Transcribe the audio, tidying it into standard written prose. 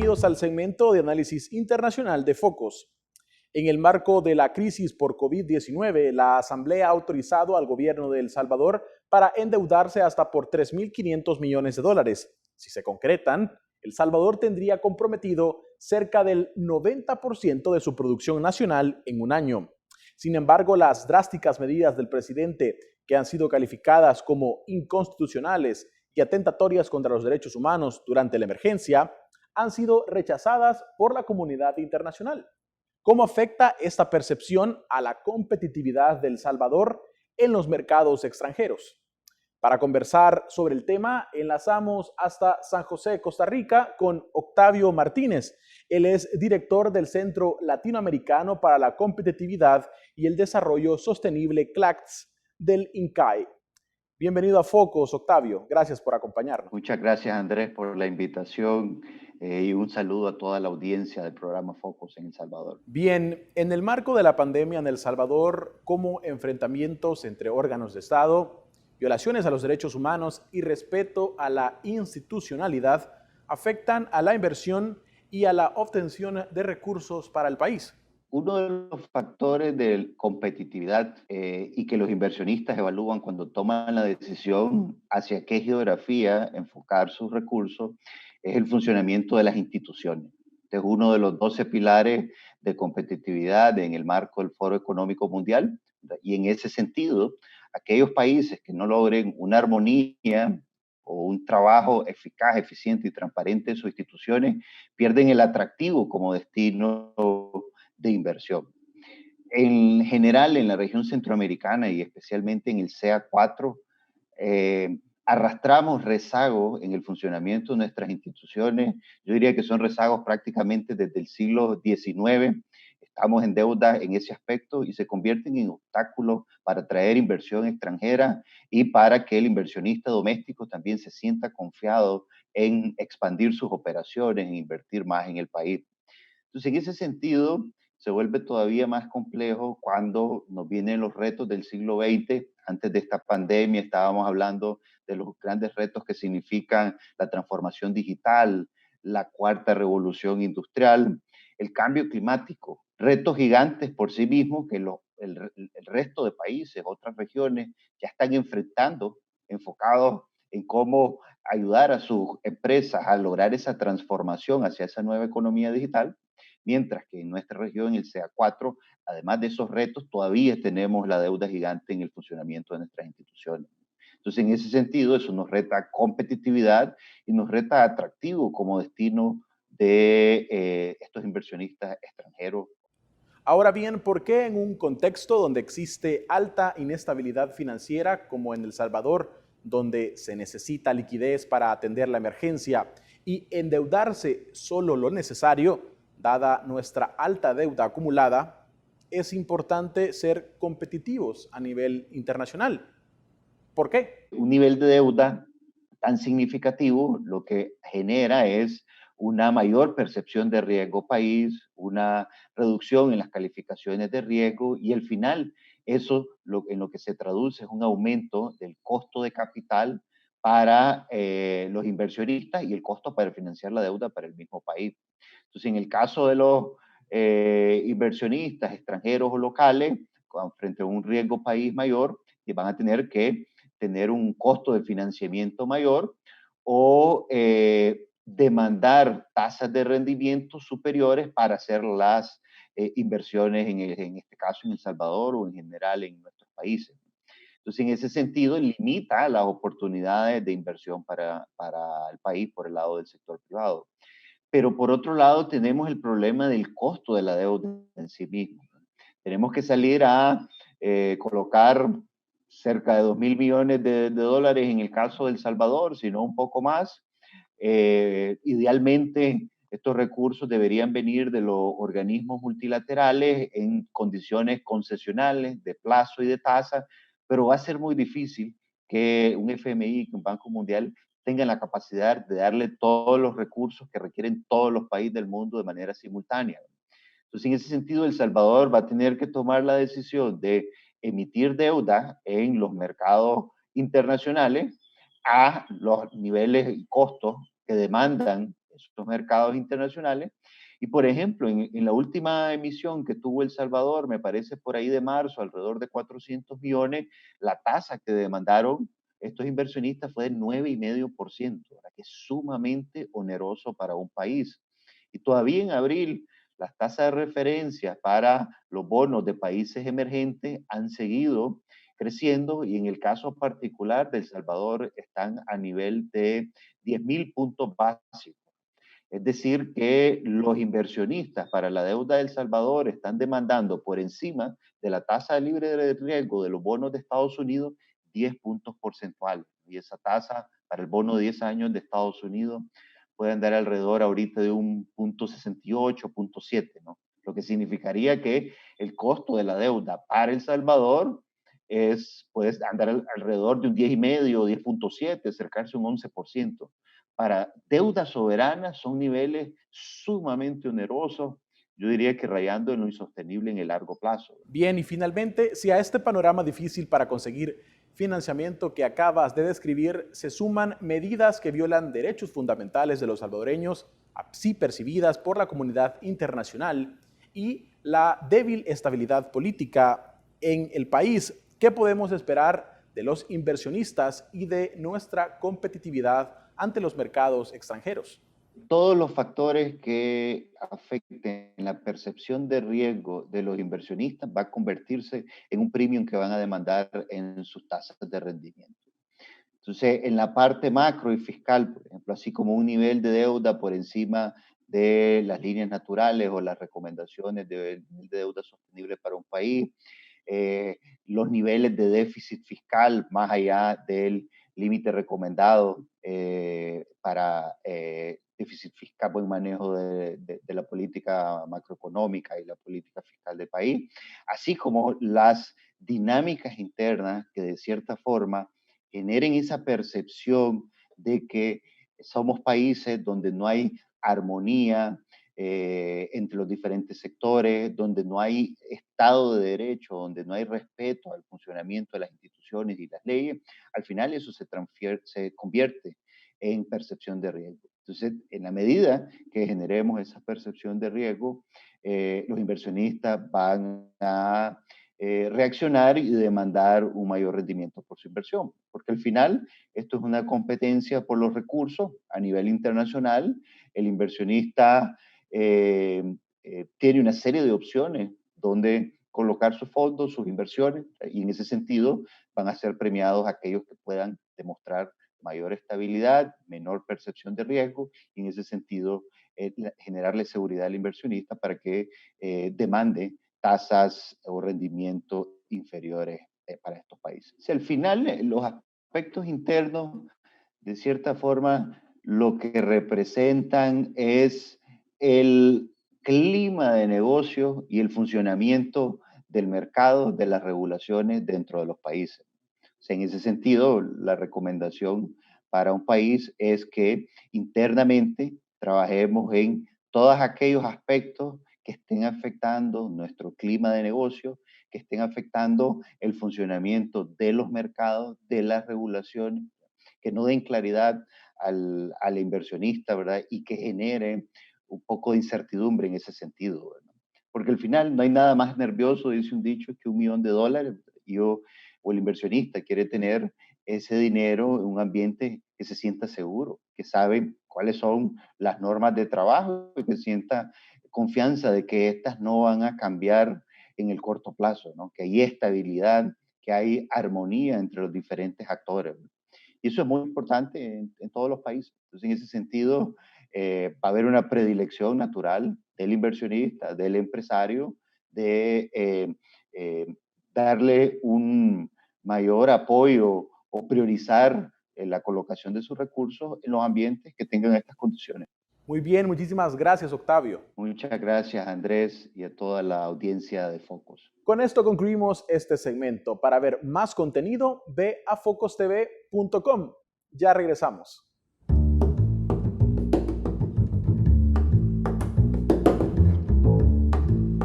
bienvenidos al segmento de análisis internacional de Focus. En el marco de la crisis por COVID-19, la Asamblea ha autorizado al gobierno de El Salvador para endeudarse hasta por $3.500 millones. Si se concretan, El Salvador tendría comprometido cerca del 90% de su producción nacional en un año. Sin embargo, las drásticas medidas del presidente, que han sido calificadas como inconstitucionales y atentatorias contra los derechos humanos durante la emergencia, han sido rechazadas por la comunidad internacional. ¿Cómo afecta esta percepción a la competitividad de El Salvador en los mercados extranjeros? Para conversar sobre el tema, enlazamos hasta San José, Costa Rica, con Octavio Martínez. Él es director del Centro Latinoamericano para la Competitividad y el Desarrollo Sostenible CLACS del INCAE. Bienvenido a Focus, Octavio. Gracias por acompañarnos. Muchas gracias, Andrés, por la invitación y un saludo a toda la audiencia del programa Focus en El Salvador. Bien, en el marco de la pandemia en El Salvador, ¿cómo enfrentamientos entre órganos de Estado, violaciones a los derechos humanos y respeto a la institucionalidad afectan a la inversión y a la obtención de recursos para el país? Uno de los factores de competitividad y que los inversionistas evalúan cuando toman la decisión hacia qué geografía enfocar sus recursos es el funcionamiento de las instituciones. Este es uno de los 12 pilares de competitividad en el marco del Foro Económico Mundial, y en ese sentido, aquellos países que no logren una armonía o un trabajo eficaz, eficiente y transparente en sus instituciones pierden el atractivo como destino de inversión. En general, en la región centroamericana y especialmente en el CEA4, arrastramos rezagos en el funcionamiento de nuestras instituciones. Yo diría que son rezagos prácticamente desde el siglo XIX. Estamos en deuda en ese aspecto y se convierten en obstáculos para atraer inversión extranjera y para que el inversionista doméstico también se sienta confiado en expandir sus operaciones, en invertir más en el país. Entonces, en ese sentido, se vuelve todavía más complejo cuando nos vienen los retos del siglo XX. Antes de esta pandemia estábamos hablando de los grandes retos que significan la transformación digital, la cuarta revolución industrial, el cambio climático, retos gigantes por sí mismos que el resto de países, otras regiones ya están enfrentando, enfocados en cómo ayudar a sus empresas a lograr esa transformación hacia esa nueva economía digital. Mientras que en nuestra región, el CEA4, además de esos retos, todavía tenemos la deuda gigante en el funcionamiento de nuestras instituciones. Entonces, en ese sentido, eso nos reta competitividad y nos reta atractivo como destino de estos inversionistas extranjeros. Ahora bien, ¿por qué en un contexto donde existe alta inestabilidad financiera, como en El Salvador, donde se necesita liquidez para atender la emergencia y endeudarse solo lo necesario, dada nuestra alta deuda acumulada, es importante ser competitivos a nivel internacional? ¿Por qué? Un nivel de deuda tan significativo lo que genera es una mayor percepción de riesgo país, una reducción en las calificaciones de riesgo y al final eso en lo que se traduce es un aumento del costo de capital para los inversionistas y el costo para financiar la deuda para el mismo país. Entonces, en el caso de los inversionistas extranjeros o locales, frente a un riesgo país mayor, van a tener que tener un costo de financiamiento mayor o demandar tasas de rendimiento superiores para hacer las inversiones, en este caso en El Salvador o en general en nuestros países. Entonces, en ese sentido, limita las oportunidades de inversión para el país por el lado del sector privado. Pero por otro lado, tenemos el problema del costo de la deuda en sí mismo. Tenemos que salir a colocar cerca de 2.000 millones de dólares en el caso de El Salvador, sino un poco más. Idealmente, estos recursos deberían venir de los organismos multilaterales en condiciones concesionales de plazo y de tasa, pero va a ser muy difícil que un FMI, que un Banco Mundial tengan la capacidad de darle todos los recursos que requieren todos los países del mundo de manera simultánea. Entonces, en ese sentido, El Salvador va a tener que tomar la decisión de emitir deuda en los mercados internacionales a los niveles y costos que demandan esos mercados internacionales. Y por ejemplo, en la última emisión que tuvo El Salvador, me parece por ahí de marzo, alrededor de 400 millones, la tasa que demandaron estos inversionistas fue del 9,5%, que es sumamente oneroso para un país. Y todavía en abril, las tasas de referencia para los bonos de países emergentes han seguido creciendo y en el caso particular de El Salvador están a nivel de 10,000 puntos básicos. Es decir, que los inversionistas para la deuda de El Salvador están demandando por encima de la tasa libre de riesgo de los bonos de Estados Unidos 10 puntos porcentuales. Y esa tasa para el bono de 10 años de Estados Unidos puede andar alrededor ahorita de un punto 68, punto 7, ¿no? Lo que significaría que el costo de la deuda para El Salvador puede andar alrededor de un 10,5, 10,7, acercarse a un 11%. Para deuda soberana son niveles sumamente onerosos, yo diría que rayando en lo insostenible en el largo plazo. Bien, y finalmente, si a este panorama difícil para conseguir financiamiento que acabas de describir se suman medidas que violan derechos fundamentales de los salvadoreños, así percibidas por la comunidad internacional, y la débil estabilidad política en el país, ¿qué podemos esperar de los inversionistas y de nuestra competitividad ante los mercados extranjeros? Todos los factores que afecten la percepción de riesgo de los inversionistas va a convertirse en un premium que van a demandar en sus tasas de rendimiento. Entonces, en la parte macro y fiscal, por ejemplo, así como un nivel de deuda por encima de las líneas naturales o las recomendaciones de deuda sostenible para un país, los niveles de déficit fiscal más allá del límite recomendado para déficit fiscal, buen manejo de la política macroeconómica y la política fiscal del país, así como las dinámicas internas que de cierta forma generen esa percepción de que somos países donde no hay armonía entre los diferentes sectores, donde no hay Estado de Derecho, donde no hay respeto al funcionamiento de las instituciones y las leyes, al final eso se convierte en percepción de riesgo. Entonces, en la medida que generemos esa percepción de riesgo, los inversionistas van a reaccionar y demandar un mayor rendimiento por su inversión, porque al final esto es una competencia por los recursos a nivel internacional. El inversionista tiene una serie de opciones donde colocar sus fondos, sus inversiones, y en ese sentido van a ser premiados aquellos que puedan demostrar mayor estabilidad, menor percepción de riesgo, y en ese sentido generarle seguridad al inversionista para que demande tasas o rendimientos inferiores para estos países. Si al final los aspectos internos, de cierta forma, lo que representan es el clima de negocio y el funcionamiento del mercado, de las regulaciones dentro de los países. O sea, en ese sentido, la recomendación para un país es que internamente trabajemos en todos aquellos aspectos que estén afectando nuestro clima de negocio, que estén afectando el funcionamiento de los mercados, de las regulaciones, que no den claridad al inversionista, ¿verdad? Y que generen un poco de incertidumbre en ese sentido, ¿verdad? Porque al final no hay nada más nervioso, dice un dicho, que $1,000,000. O el inversionista quiere tener ese dinero en un ambiente que se sienta seguro, que sabe cuáles son las normas de trabajo y que sienta confianza de que estas no van a cambiar en el corto plazo, ¿no? Que hay estabilidad, que hay armonía entre los diferentes actores, ¿no? Y eso es muy importante en todos los países. Entonces, en ese sentido, va a haber una predilección natural del inversionista, del empresario, de darle un mayor apoyo o priorizar la colocación de sus recursos en los ambientes que tengan estas condiciones. Muy bien, muchísimas gracias, Octavio. Muchas gracias, Andrés, y a toda la audiencia de Focus. Con esto concluimos este segmento. Para ver más contenido, ve a focustv.com. Ya regresamos.